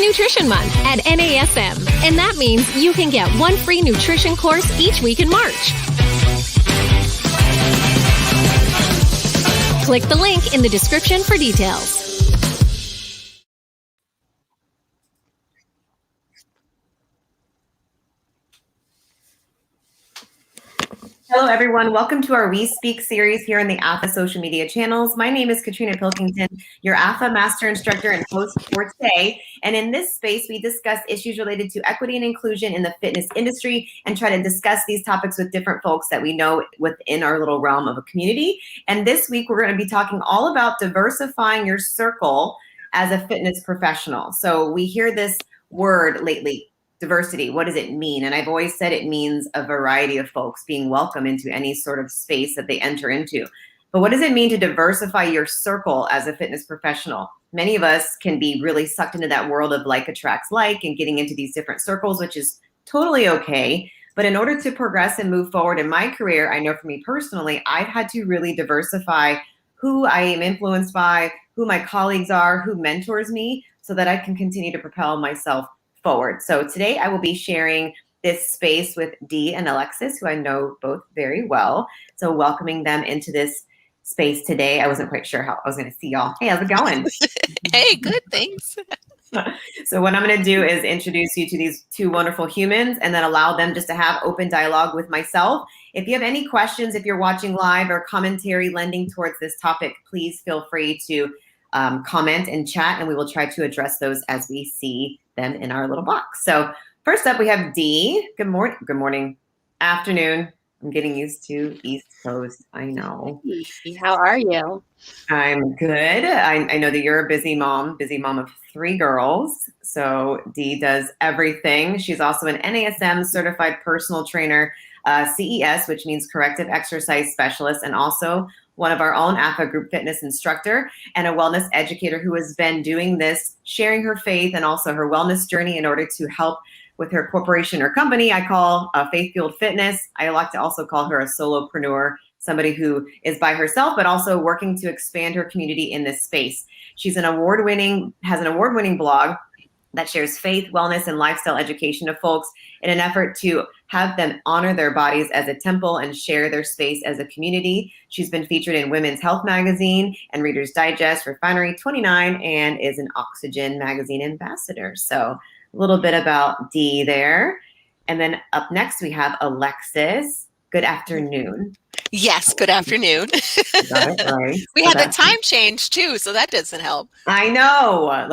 It's Nutrition Month at NASM, and that means you can get one free nutrition course each week in March. Click the link in the description for details. Hello, everyone. Welcome to our We Speak series here in the AFAA social media channels. My name is Katrina Pilkington, your AFAA Master Instructor and host for today. And in this space, we discuss issues related to equity and inclusion in the fitness industry and try to discuss these topics with different folks that we know within our little realm of a community. And this week, we're going to be talking all about diversifying your circle as a fitness professional. So we hear this word lately. Diversity, what does it mean? And I've always said it means a variety of folks being welcome into any sort of space that they enter into. But what does it mean to diversify your circle as a fitness professional? Many of us can be really sucked into that world of like attracts like and getting into these different circles, which is totally okay. But in order to progress and move forward in my career, I know for me personally, I've had to really diversify who I am influenced by, who my colleagues are, who mentors me, so that I can continue to propel myself forward. So today I will be sharing this space with Dee and Alexis, who I know both very well. So welcoming them into this space today. I wasn't quite sure how I was going to see y'all. Hey, how's it going? Hey, good, thanks. So what I'm going to do is introduce you to these two wonderful humans and then allow them just to have open dialogue with myself. If you have any questions, if you're watching live or commentary lending towards this topic, please feel free to comment and chat, and we will try to address those as we see them in our little box. So first up, we have Dee. Good morning, afternoon. I'm getting used to East Coast. I know. How are you? I'm good. I know that you're a busy mom of 3 girls. So Dee does everything. She's also an NASM certified personal trainer, CES, which means corrective exercise specialist, and also one of our own AFAA group fitness instructor and a wellness educator who has been doing this, sharing her faith and also her wellness journey in order to help with her corporation or company I call Faith Fueled Fitness. I like to also call her a solopreneur, somebody who is by herself, but also working to expand her community in this space. She's has an award-winning blog that shares faith, wellness, and lifestyle education to folks in an effort to have them honor their bodies as a temple and share their space as a community. She's been featured in Women's Health Magazine and Reader's Digest, Refinery 29, and is an Oxygen Magazine ambassador. So a little bit about Dee there. And then up next, we have Alexis. Good afternoon. Yes, good afternoon. Got it right. We had the time change too, so that doesn't help. I know.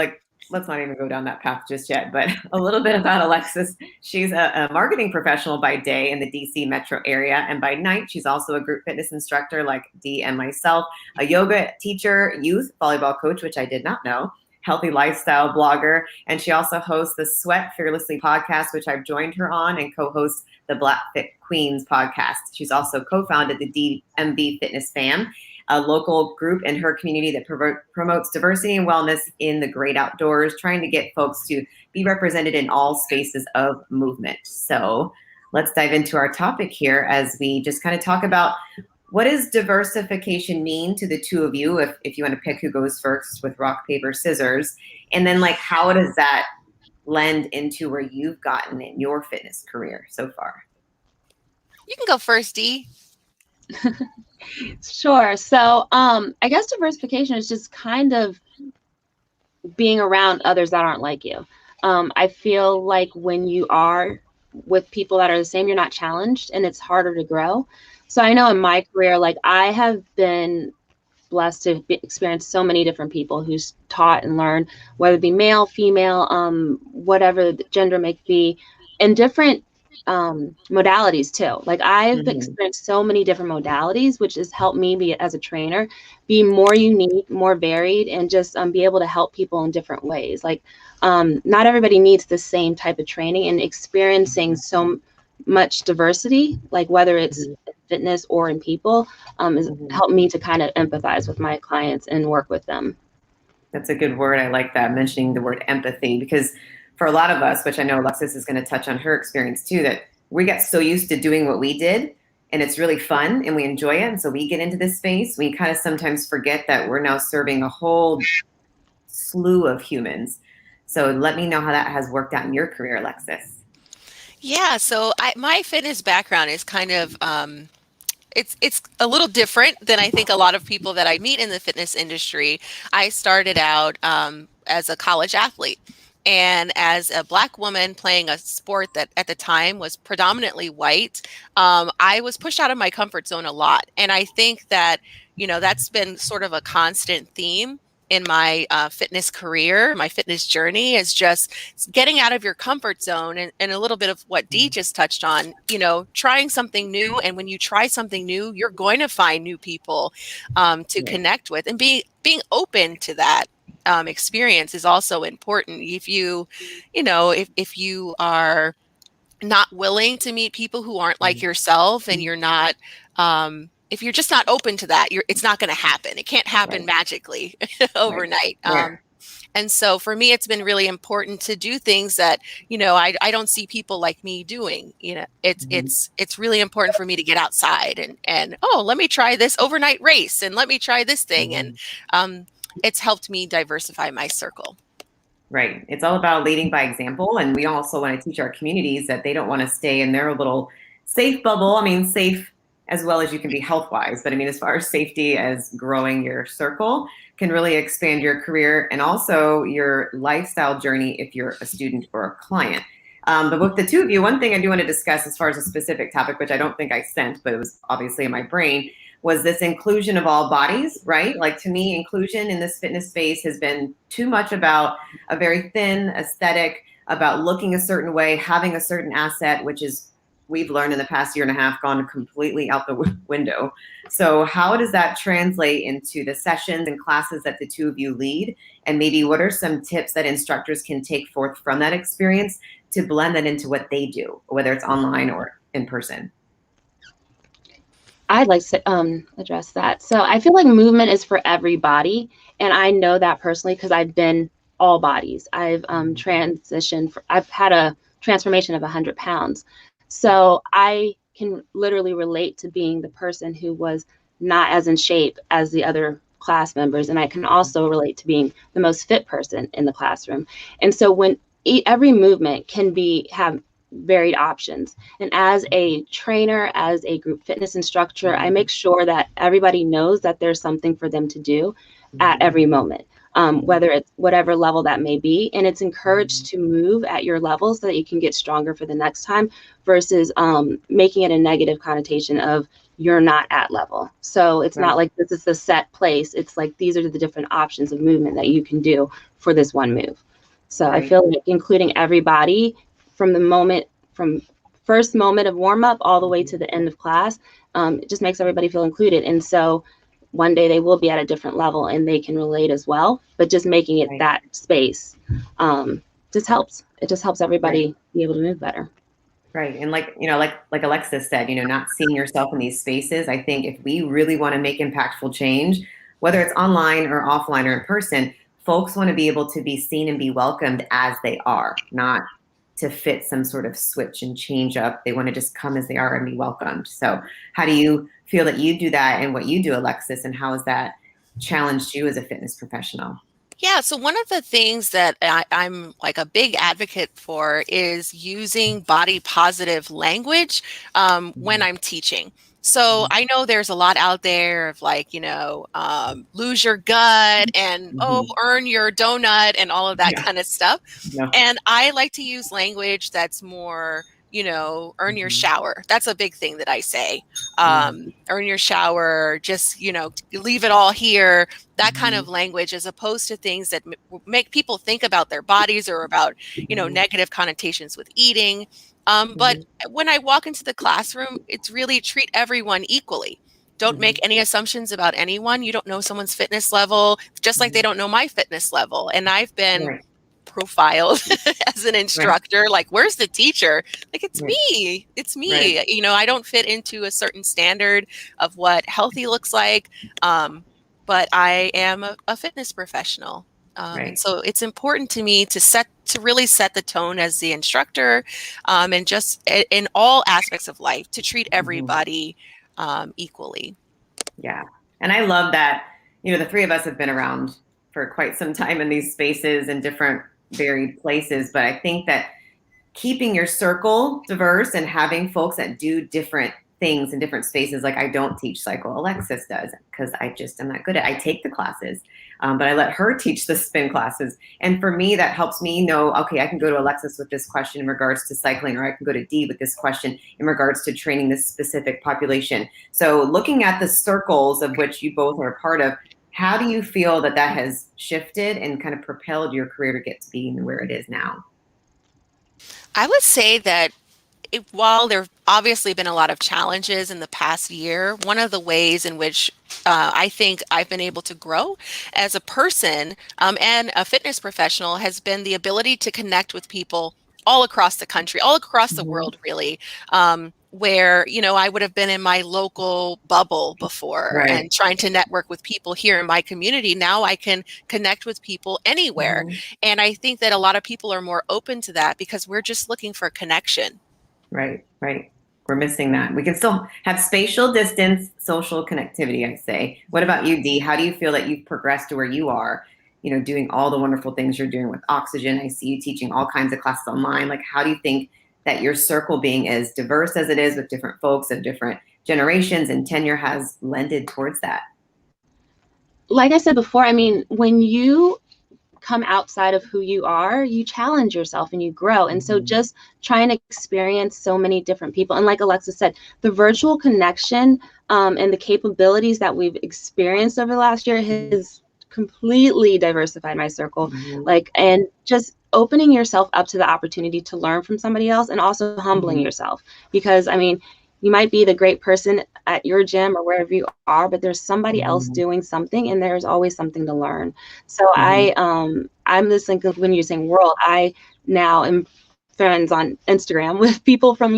Let's not even go down that path just yet, but a little bit about Alexis. She's a marketing professional by day in the DC metro area, and by night, she's also a group fitness instructor like Dee and myself, a yoga teacher, youth volleyball coach, which I did not know, healthy lifestyle blogger, and she also hosts the Sweat Fearlessly podcast, which I've joined her on, and co-hosts the Black Fit Queens podcast. She's also co-founded the DMV Fitness Fam, a local group in her community that promotes diversity and wellness in the great outdoors, trying to get folks to be represented in all spaces of movement. So let's dive into our topic here as we just kind of talk about what does diversification mean to the two of you, if you want to pick who goes first with rock, paper, scissors, and then like how does that lend into where you've gotten in your fitness career so far? You can go first, Dee. Sure. So I guess diversification is just kind of being around others that aren't like you. I feel like when you are with people that are the same, you're not challenged and it's harder to grow. So I know in my career, like I have been blessed to experience so many different people who's taught and learned, whether it be male, female, whatever the gender may be, in different modalities too. Like I've experienced so many different modalities, which has helped me be as a trainer, be more unique, more varied, and just be able to help people in different ways. Like not everybody needs the same type of training, and experiencing so much diversity, like whether it's fitness or in people, has helped me to kind of empathize with my clients and work with them. That's a good word. I like that, mentioning the word empathy, because for a lot of us, which I know Alexis is going to touch on her experience too, that we got so used to doing what we did and it's really fun and we enjoy it. And so we get into this space. We kind of sometimes forget that we're now serving a whole slew of humans So let me know how that has worked out in your career, Alexis. Yeah, so my fitness background is kind of it's a little different than I think a lot of people that I meet in the fitness industry. I started out as a college athlete. And as a Black woman playing a sport that at the time was predominantly white, I was pushed out of my comfort zone a lot. And I think that, that's been sort of a constant theme in my fitness career, my fitness journey, is just getting out of your comfort zone, and a little bit of what Dee just touched on, trying something new. And when you try something new, you're going to find new people to connect with, and being open to that experience is also important. If if you are not willing to meet people who aren't like yourself, and you're not, if you're just not open to that, it's not going to happen. It can't happen magically overnight. And so for me, it's been really important to do things that, I don't see people like me doing. It's really important for me to get outside and let me try this overnight race, and let me try this thing. And it's helped me diversify my circle. Right. It's all about leading by example. And we also want to teach our communities that they don't want to stay in their little safe bubble. I mean, safe as well as you can be health-wise. But I mean, as far as safety as growing your circle can really expand your career and also your lifestyle journey if you're a student or a client. But with the two of you, one thing I do want to discuss as far as a specific topic, which I don't think I sent, but it was obviously in my brain, was this inclusion of all bodies, right? Like, to me, inclusion in this fitness space has been too much about a very thin aesthetic, about looking a certain way, having a certain asset, which is, we've learned in the past year and a half, gone completely out the window. So how does that translate into the sessions and classes that the two of you lead? And maybe what are some tips that instructors can take forth from that experience to blend that into what they do, whether it's online or in person? I'd like to address that. So I feel like movement is for everybody. And I know that personally because I've been all bodies. I've transitioned. I've had a transformation of 100 pounds. So I can literally relate to being the person who was not as in shape as the other class members. And I can also relate to being the most fit person in the classroom. And so when every movement can have varied options. And as a trainer, as a group fitness instructor, I make sure that everybody knows that there's something for them to do at every moment, whether it's whatever level that may be. And it's encouraged to move at your level so that you can get stronger for the next time versus making it a negative connotation of you're not at level. So it's not like this is the set place. It's like these are the different options of movement that you can do for this one move. So I feel like including everybody from first moment of warm up all the way to the end of class, it just makes everybody feel included. And so one day they will be at a different level and they can relate as well, but just making it that space just helps. It just helps everybody be able to move better. Right. And like Alexis said, not seeing yourself in these spaces. I think if we really want to make impactful change, whether it's online or offline or in person, folks want to be able to be seen and be welcomed as they are, not to fit some sort of switch and change up. They want to just come as they are and be welcomed. So how do you feel that you do that and what you do, Alexis, and how has that challenged you as a fitness professional? Yeah, so one of the things that I'm like a big advocate for is using body positive language when I'm teaching. So I know there's a lot out there of like, lose your gut and, earn your donut and all of that kind of stuff. Yeah. And I like to use language that's more, earn your shower. That's a big thing that I say. Earn your shower, just, leave it all here, that kind of language, as opposed to things that make people think about their bodies or about, negative connotations with eating. But when I walk into the classroom, it's really treat everyone equally. Don't make any assumptions about anyone. You don't know someone's fitness level, just like they don't know my fitness level. And I've been profiled as an instructor, like, where's the teacher? Like, it's me. It's me. I don't fit into a certain standard of what healthy looks like. But I am a fitness professional. And so it's important to me to really set the tone as the instructor, and just in all aspects of life, to treat everybody equally. Yeah. And I love that, the three of us have been around for quite some time in these spaces and different varied places, but I think that keeping your circle diverse and having folks that do different things in different spaces. Like I don't teach cycle, Alexis does, because I'm not good at it. I take the classes, but I let her teach the spin classes. And for me, that helps me know, okay, I can go to Alexis with this question in regards to cycling, or I can go to Dee with this question in regards to training this specific population. So looking at the circles of which you both are a part of, how do you feel that has shifted and kind of propelled your career to get to being where it is now? I would say that while there have obviously been a lot of challenges in the past year, one of the ways in which I think I've been able to grow as a person and a fitness professional has been the ability to connect with people all across the country, all across the world, really, where, I would have been in my local bubble before and trying to network with people here in my community. Now I can connect with people anywhere. And I think that a lot of people are more open to that because we're just looking for connection. Right. We're missing that. We can still have spatial distance, social connectivity, I say. What about you, Dee? How do you feel that you've progressed to where you are, doing all the wonderful things you're doing with Oxygen? I see you teaching all kinds of classes online. Like, how do you think that your circle being as diverse as it is with different folks of different generations and tenure has lended towards that? Like I said before, when you come outside of who you are, you challenge yourself and you grow. And so just trying to experience so many different people. And like Alexis said, the virtual connection and the capabilities that we've experienced over the last year has completely diversified my circle. And just opening yourself up to the opportunity to learn from somebody else, and also humbling yourself, because you might be the great person at your gym or wherever you are, but there's somebody else doing something, and there's always something to learn. So I'm just thinking, when you're saying world, I now am friends on Instagram with people from,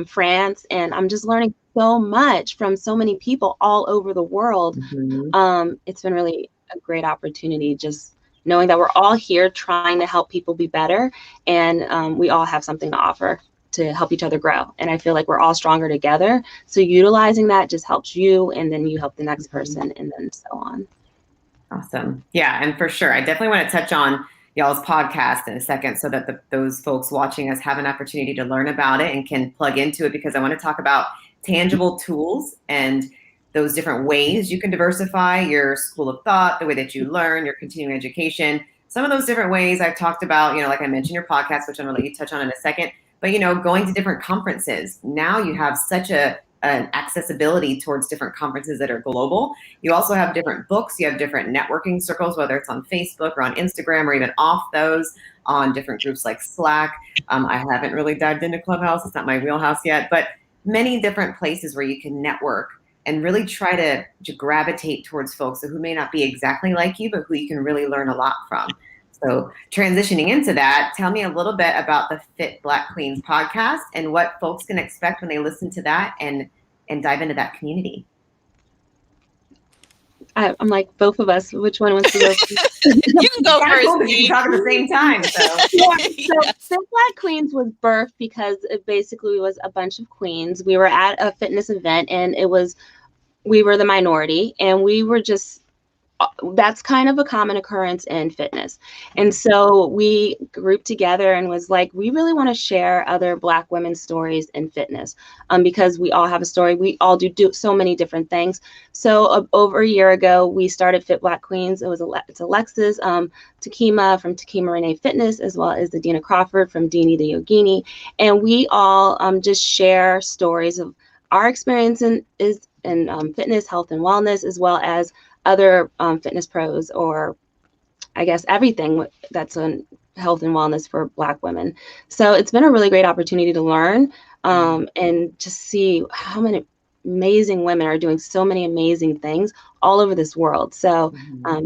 France, and I'm just learning so much from so many people all over the world. It's been really a great opportunity, just knowing that we're all here trying to help people be better, and we all have something to offer to help each other grow. And I feel like we're all stronger together. So utilizing that just helps you, and then you help the next person, and then so on. Awesome. Yeah, and for sure. I definitely want to touch on y'all's podcast in a second, so that those folks watching us have an opportunity to learn about it and can plug into it, because I want to talk about tangible tools and those different ways you can diversify your school of thought, the way that you learn, your continuing education. Some of those different ways I've talked about, like I mentioned, your podcast, which I'm going to let you touch on in a second. But, going to different conferences. Now you have such an accessibility towards different conferences that are global. You also have different books. You have different networking circles, whether it's on Facebook or on Instagram, or even off those on different groups like Slack. I haven't really dived into Clubhouse. It's not my wheelhouse yet, but many different places where you can network and really try to gravitate towards folks who may not be exactly like you, but who you can really learn a lot from. So transitioning into that, tell me a little bit about the Fit Black Queens podcast and what folks can expect when they listen to that and dive into that community. I'm like, both of us, which one wants to go? You can go first. Cool, you can talk at the same time. So Fit Black Queens was birthed because it basically was a bunch of queens. We were at a fitness event, and we were the minority, and we were just, that's kind of a common occurrence in fitness. And so we grouped together and was like, we really want to share other Black women's stories in fitness, because we all have a story. We all do so many different things. So over a year ago, we started Fit Black Queens. It's Alexis, Takima from Takima Renee Fitness, as well as the Dina Crawford from Dini the Yogini. And we all just share stories of our experience in fitness, health, and wellness, as well as other fitness pros, or I guess everything that's on health and wellness for Black women. So it's been a really great opportunity to learn and just see how many amazing women are doing so many amazing things all over this world. So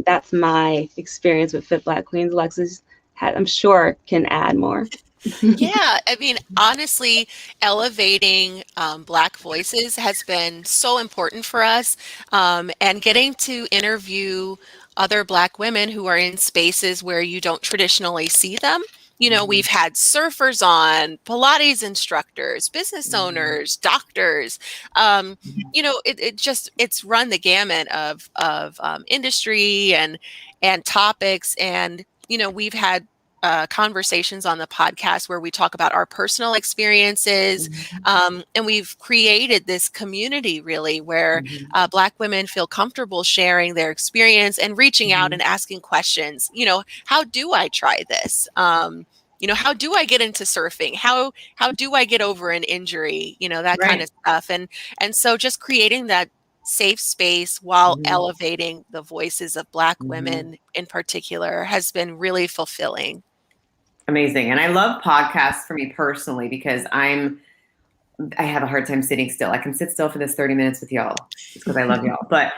that's my experience with Fit Black Queens. Alexis, I'm sure, can add more. Yeah, honestly, elevating Black voices has been so important for us, and getting to interview other Black women who are in spaces where you don't traditionally see them. We've had surfers on, Pilates instructors, business owners, doctors. It's run the gamut of industry and topics, and we've had conversations on the podcast where we talk about our personal experiences. And we've created this community really where Black women feel comfortable sharing their experience and reaching out and asking questions. How do I try this? How do I get into surfing? How do I get over an injury? That kind of stuff. And so just creating that safe space while elevating the voices of Black women in particular has been really fulfilling. Amazing. And I love podcasts for me personally because I have a hard time sitting still. I can sit still for this 30 minutes with y'all just because I love y'all. But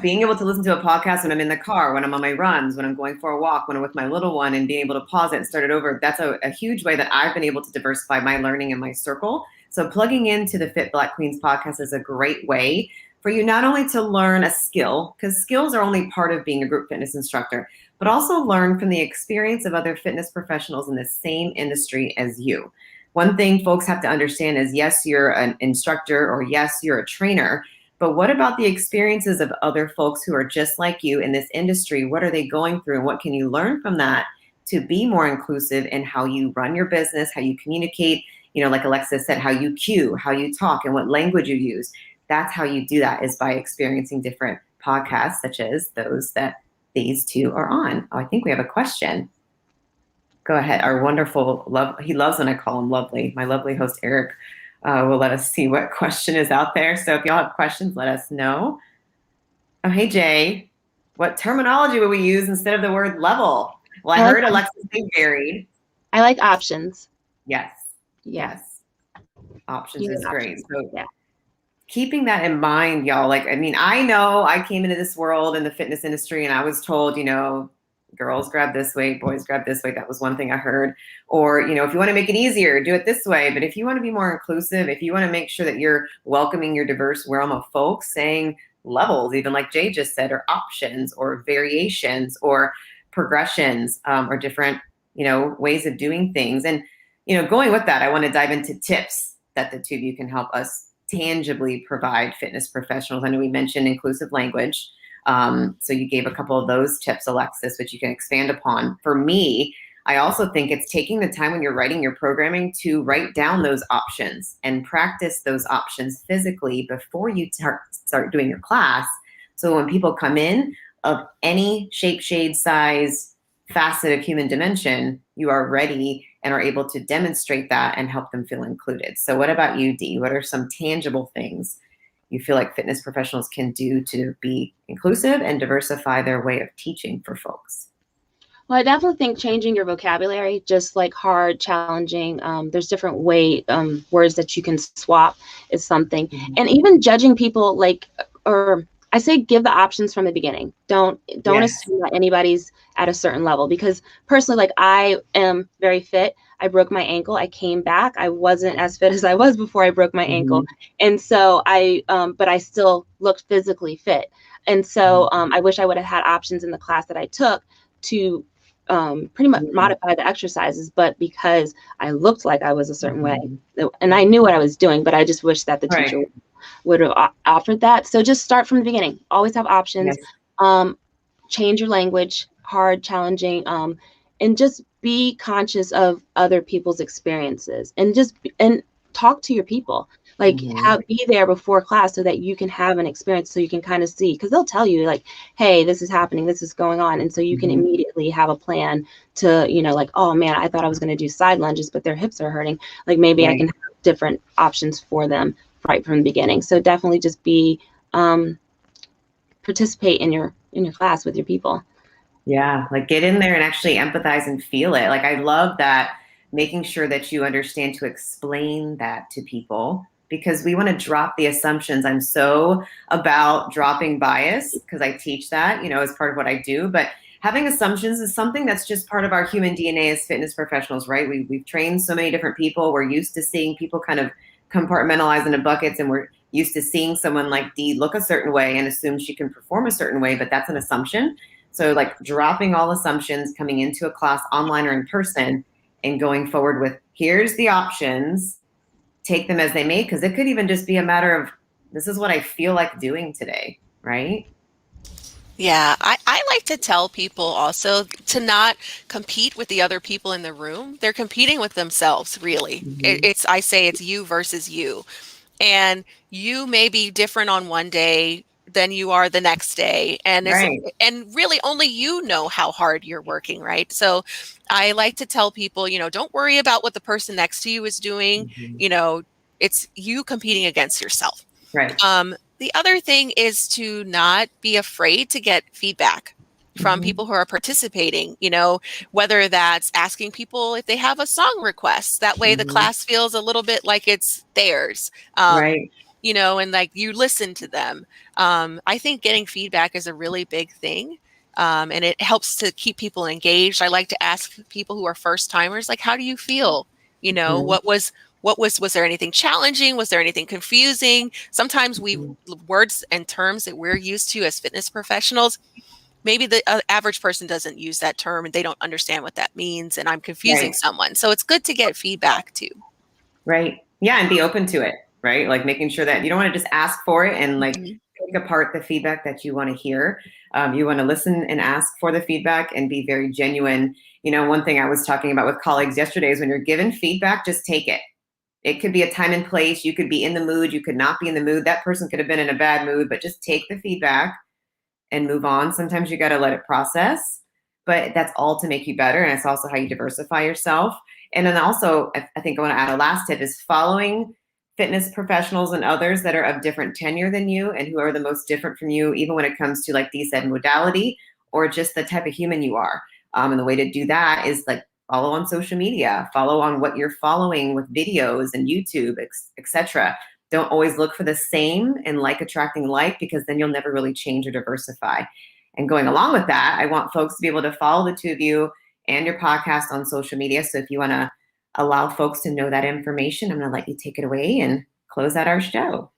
being able to listen to a podcast when I'm in the car, when I'm on my runs, when I'm going for a walk, when I'm with my little one, and being able to pause it and start it over, that's a huge way that I've been able to diversify my learning in my circle. So plugging into the Fit Black Queens podcast is a great way for you not only to learn a skill, because skills are only part of being a group fitness instructor, but also learn from the experience of other fitness professionals in the same industry as you. One thing folks have to understand is, yes, you're an instructor, or yes, you're a trainer, but what about the experiences of other folks who are just like you in this industry? What are they going through, and what can you learn from that to be more inclusive in how you run your business, how you communicate, like Alexis said, how you cue, how you talk, and what language you use. That's how you do that, is by experiencing different podcasts such as those that these two are on. Oh, I think we have a question. Go ahead. Our wonderful he loves when I call him lovely. My lovely host, Eric, will let us see what question is out there. So if y'all have questions, let us know. Oh, hey, Jay. What terminology would we use instead of the word level? Well, I heard Alexis say varied. I like options. Yes. Options is great. Options. So yeah. Keeping that in mind, y'all, I know I came into this world in the fitness industry and I was told, girls grab this way, boys grab this way. That was one thing I heard. Or, if you want to make it easier, do it this way. But if you want to be more inclusive, if you want to make sure that you're welcoming your diverse realm of folks, saying levels, even like Jay just said, or options or variations or progressions, or different, ways of doing things. And, going with that, I want to dive into tips that the two of you can help us tangibly provide fitness professionals. I know we mentioned inclusive language. So you gave a couple of those tips, Alexis, which you can expand upon. For me, I also think it's taking the time when you're writing your programming to write down those options and practice those options physically before you start doing your class. So when people come in of any shape, shade, size, facet of human dimension, you are ready and are able to demonstrate that and help them feel included. So what about you, Dee? What are some tangible things you feel like fitness professionals can do to be inclusive and diversify their way of teaching for folks? Well, I definitely think changing your vocabulary, just like hard, challenging, there's different words that you can swap is something. And even judging people or I say give the options from the beginning. Don't assume that anybody's at a certain level, because personally, I am very fit. I broke my ankle. I came back. I wasn't as fit as I was before I broke my ankle. And so but I still looked physically fit. And so I wish I would have had options in the class that I took to pretty much modify the exercises, but because I looked like I was a certain way and I knew what I was doing, but I just wish that the teacher would have offered that. So just start from the beginning. Always have options. Change your language, hard, challenging, and just be conscious of other people's experiences, and and talk to your people. Be there before class so that you can have an experience, so you can kind of see, because they'll tell you hey, this is happening, this is going on. And so you can immediately have a plan to, oh man, I thought I was going to do side lunges, but their hips are hurting. Maybe I can have different options for them right from the beginning. So definitely just participate in your class with your people. Yeah. Get in there and actually empathize and feel it. I love that, making sure that you understand to explain that to people, because we want to drop the assumptions. I'm so about dropping bias because I teach that, as part of what I do. But having assumptions is something that's just part of our human DNA as fitness professionals, right? We've trained so many different people. We're used to seeing people kind of compartmentalize into buckets, and we're used to seeing someone like Dee look a certain way and assume she can perform a certain way, but that's an assumption. So dropping all assumptions, coming into a class online or in person, and going forward with, here's the options, take them as they may, because it could even just be a matter of, this is what I feel like doing today, right? Yeah, I like to tell people also to not compete with the other people in the room. They're competing with themselves, really. Mhm. I say it's you versus you. And you may be different on one day than you are the next day. Right. And really only you know how hard you're working, right? So I like to tell people, don't worry about what the person next to you is doing. Mhm. You know, it's you competing against yourself. Right. The other thing is to not be afraid to get feedback from Mhm. people who are participating, whether that's asking people if they have a song request. That way the Mhm. class feels a little bit like it's theirs, um, Right. and like you listen to them. I think getting feedback is a really big thing. And it helps to keep people engaged. I like to ask people who are first timers, like, how do you feel? Mhm. Was there anything challenging? Was there anything confusing? Sometimes Mhm. words and terms that we're used to as fitness professionals, maybe the average person doesn't use that term and they don't understand what that means, and I'm confusing Right. someone. So it's good to get feedback too. Right. Yeah, and be open to it, right? Like making sure that you don't want to just ask for it and like Mhm. pick apart the feedback that you want to hear. You want to listen and ask for the feedback and be very genuine. One thing I was talking about with colleagues yesterday is when you're given feedback, just take it. It could be a time and place. You could be in the mood. You could not be in the mood. That person could have been in a bad mood, but just take the feedback and move on. Sometimes you got to let it process, but that's all to make you better. And it's also how you diversify yourself. And then also, I think I want to add a last tip is following fitness professionals and others that are of different tenure than you and who are the most different from you, even when it comes to, like Dee said, modality or just the type of human you are. And the way to do that is like follow on social media, follow on what you're following with videos and YouTube, etc. Don't always look for the same and like attracting like, because then you'll never really change or diversify. And going along with that, I want folks to be able to follow the two of you and your podcast on social media. So if you want to allow folks to know that information, I'm going to let you take it away and close out our show.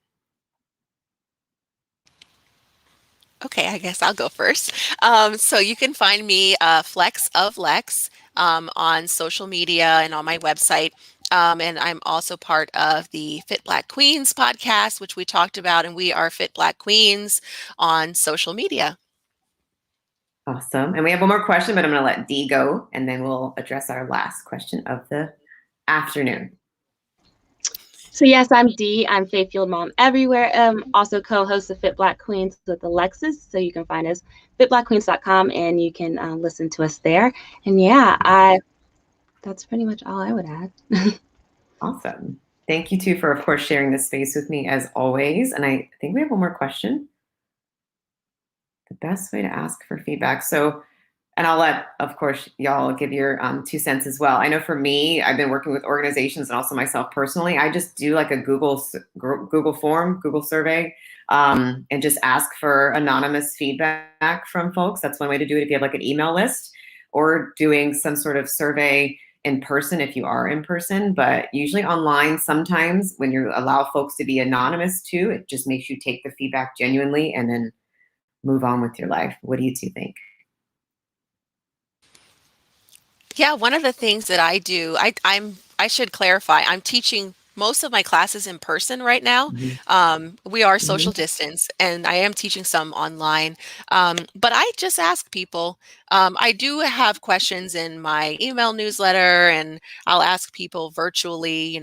Okay, I guess I'll go first. So you can find me, Flex of Lex, on social media and on my website. And I'm also part of the Fit Black Queens podcast, which we talked about, and we are Fit Black Queens on social media. Awesome. And we have one more question, but I'm going to let Dee go, and then we'll address our last question of the afternoon. So yes, I'm Dee. I'm Faith Fueled Mom Everywhere. Also co-host of Fit Black Queens with Alexis. So you can find us fitblackqueens.com and you can listen to us there. And yeah, that's pretty much all I would add. Awesome. Thank you too for, of course, sharing this space with me as always. And I think we have one more question. The best way to ask for feedback. So, and I'll let, of course, y'all give your 2 cents as well. I know for me, I've been working with organizations and also myself personally. I just do like a Google form, Google survey, and just ask for anonymous feedback from folks. That's one way to do it if you have like an email list, or doing some sort of survey in person if you are in person. But usually online, sometimes when you allow folks to be anonymous too, it just makes you take the feedback genuinely and then move on with your life. What do you two think? Yeah, one of the things that I do, I should clarify, I'm teaching most of my classes in person right now. Mhm. We are social Mhm. distance, and I am teaching some online. But I just ask people. I do have questions in my email newsletter, and I'll ask people virtually,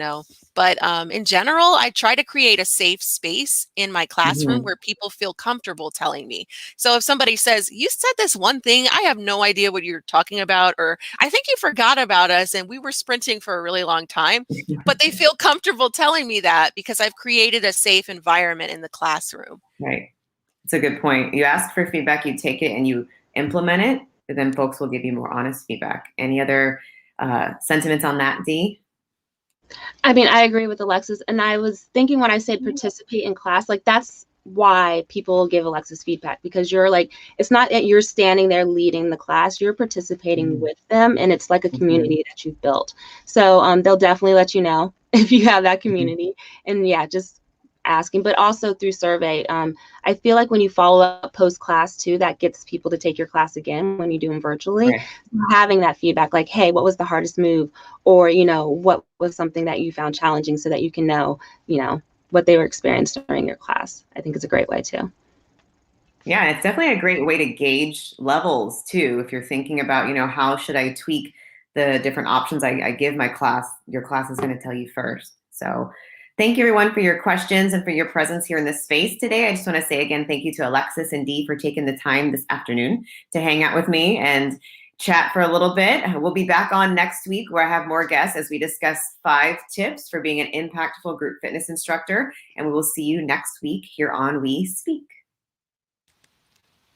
But in general, I try to create a safe space in my classroom Mhm. where people feel comfortable telling me. So if somebody says, "You said this one thing, I have no idea what you're talking about," or "I think you forgot about us and we were sprinting for a really long time," but they feel comfortable telling me that because I've created a safe environment in the classroom. Right. It's a good point. You ask for feedback, you take it and you implement it, but then folks will give you more honest feedback. Any other sentiments on that, Dee? I mean, I agree with Alexis. And I was thinking when I said participate in class, like that's why people give Alexis feedback, because you're like, it's not that you're standing there leading the class, you're participating Mhm. with them. And it's like a Mhm. community that you've built. So they'll definitely let you know if you have that Mhm. community. And yeah, just asking, but also through survey. I feel like when you follow up post class too, that gets people to take your class again when you do them virtually. Right. Having that feedback, like, hey, what was the hardest move? Or, what was something that you found challenging, so that you can know, what they were experiencing during your class. I think it's a great way too. Yeah, it's definitely a great way to gauge levels too. If you're thinking about, how should I tweak the different options I give my class, your class is going to tell you first. So thank you everyone for your questions and for your presence here in this space today. I just want to say again, thank you to Alexis and Dee for taking the time this afternoon to hang out with me and chat for a little bit. We'll be back on next week where I have more guests as we discuss 5 tips for being an impactful group fitness instructor. And we will see you next week here on We Speak.